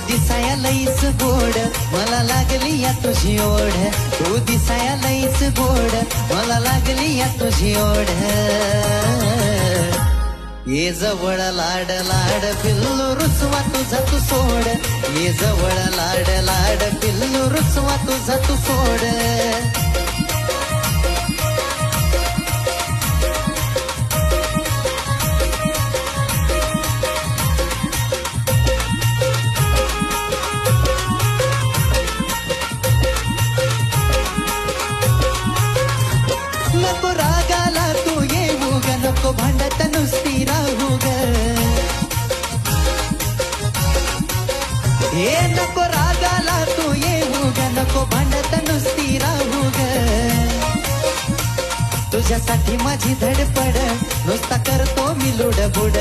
दिसाया लईच गोड मला लागली या तुझी ओढ तू दिसाया लईच गोड मला लागली या तुझी ओढ ये जवळ लाड लाड पिल्लू रुसवा तुझा तू सोड ये जवळ लाड लाड पिल्लू रुसवा तुझा तू सोड नको रागाला तू येऊ ग नको भांडत नुसती राहू ग हे नको रागाला तू येऊ ग नको भांडत नुसती राहू ग तुझ्यासाठी माझी धडपड नुसता करतो मी लुडबुड